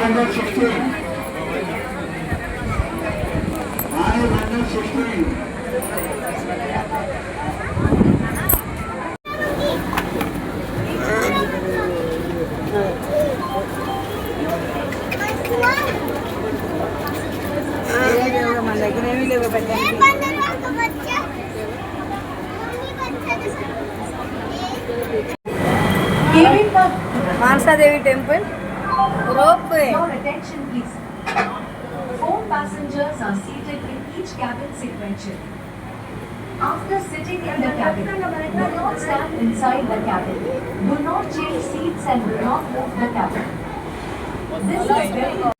మన దగ్గర ఏమీ లేవు పెట్టడానికి. Manasa Devi temple ropeway. Four passengers are seated in each cabin sequentially. After sitting in the cabin, do not stand inside the cabin. Do not change seats and do not move the cabin. This is very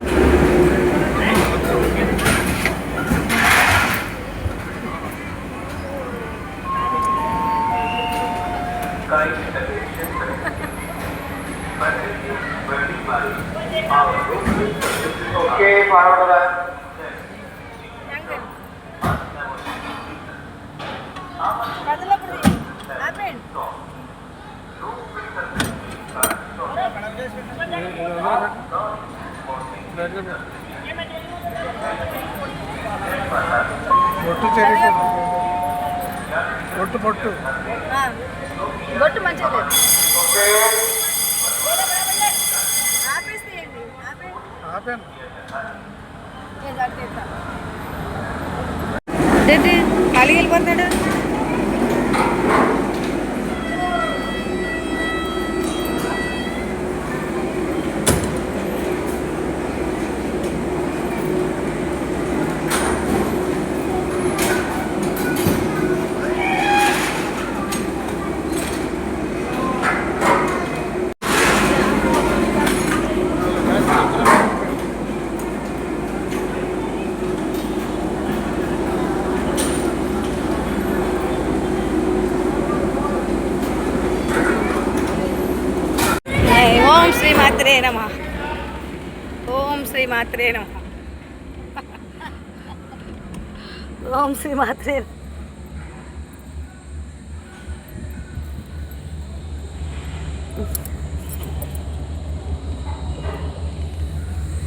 Okay, forward. బొట్టు మంచిది. ఏంటి ఖాళీకి వెళ్ళిపోతున్నాడు. ఓం శ్రీ మాత్రే నమః. ఓం శ్రీ మాత్రే నమః. ఓం శ్రీ మాత్రే.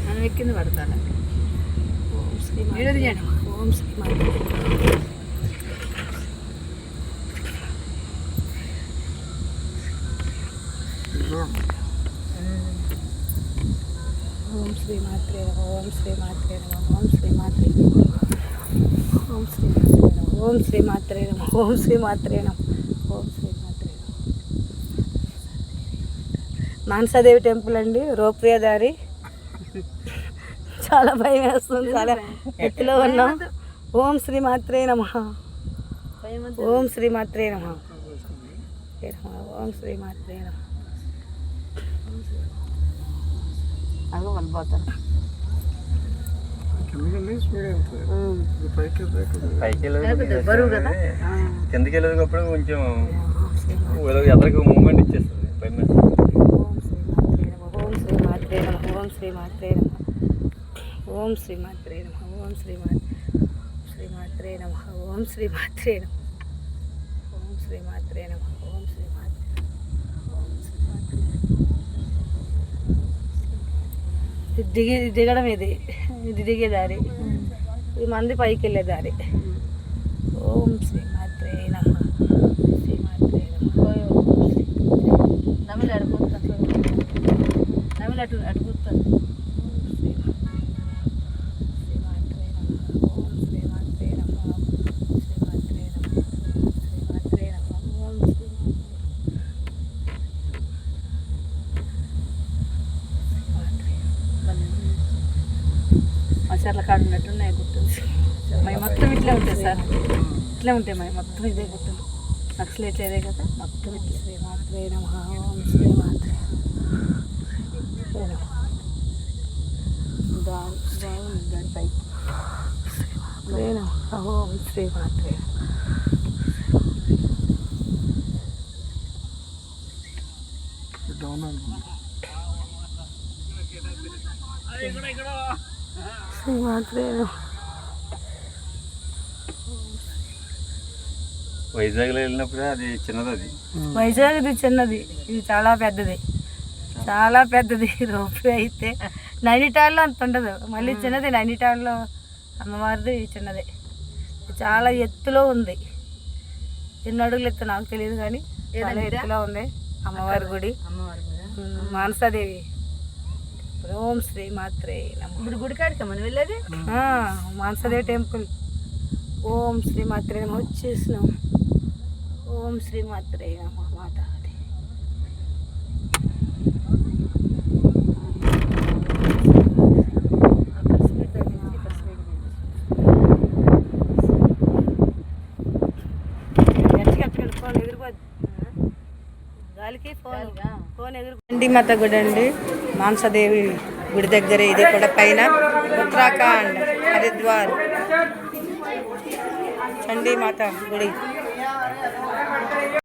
మనం ఎక్కింది పడతాను. ఓం శ్రీ మాత్రే నమః. ఓం శ్రీ మాత్రే. ఓం శ్రీ మాత్రే నమః. ఓం శ్రీ మాత్రే నమః. ఓం శ్రీ మాత్రే. ఓం శ్రీ మాత్రే నమః. ఓం శ్రీ మాత్రే నమః. ఓం శ్రీ మాత్రే నమః. ఓం శ్రీ మాత్రే నమః. మానసాదేవి టెంపుల్ అండి, రోప్వే దారి. చాలా భయం వేస్తుంది, చాలా ఎత్తులో ఉన్నాం. ఓం శ్రీ మాత్రే నమః. ఓం శ్రీ మాత్రే నమః. ఓం శ్రీ మాత్రే నమః. అగో వాళ్ళు పోతారు. బరువు కదా, కిందకి వెళ్ళేటప్పుడు కొంచెం ఎదరికి మూమెంట్ ఇచ్చేస్తుంది. ఓం శ్రీ మాత్రే నమః. ఓం శ్రీ మాత్రే నమః. ఓం శ్రీ మాత్రే నమః. ఓం శ్రీ మాత్రే నమః. ఓం శ్రీ మాత్రే నమః. ఓం శ్రీ మాత్రే నమః. ఓం శ్రీ మాత్రే. దిగడం ఇది దిగే దారి, ఇది మంది పైకి వెళ్ళే దారి. ఓం శ్రీ మాత్రే నమః. శ్రీ మాత్రే నమః. నమిలి అడుగుతాను, నమిలి అడుగుతాను. మసాలా కాడు ఉన్నట్టున్నాయి గుర్తులు. మై మొత్తం ఇట్లా ఉంటాయి సార్, ఇట్లా ఉంటాయి మై మొత్తం ఇదే గుర్తులు. నక్సలైట్ ఇదే కదా మొత్తం. శ్రీ మాత్రే నమః. ఓం శ్రీ మాత్రే. దాని పైకి ఓం శ్రీ మాత్రే. శ్రీ మాత్రే. వైజాగ్లో వెళ్ళినప్పుడు అది చిన్నది, అది వైజాగ్ ఇది చిన్నది, ఇది చాలా పెద్దది, చాలా పెద్దది. రోప్వే అయితే నైనిటాల్లో అంత ఉండదు, మళ్ళీ చిన్నది నైనిటాల్లో అమ్మవారిది చిన్నదే, చాలా ఎత్తులో ఉంది. ఎన్ని అడుగులు ఎత్తు నాకు తెలియదు కానీ చాలా ఎత్తులో ఉంది అమ్మవారి గుడి. మానసాదేవి. ఓం శ్రీ మాత్రే నమః. ఇప్పుడు గుడికాడికి మనం వెళ్ళేది మానసాదేవి టెంపుల్. ఓం శ్రీ మాత్రే నమః. వచ్చేసినాం. ఓం శ్రీ మాత్రే నమః. మాత గాలికి ఫోన్ ఎగురు మాత గుడి అండి, మానసాదేవి గుడి దగ్గర. ఇది కూడా పైన ఉత్తరాఖండ్ హరిద్వార్ చండీ మాత గుడి.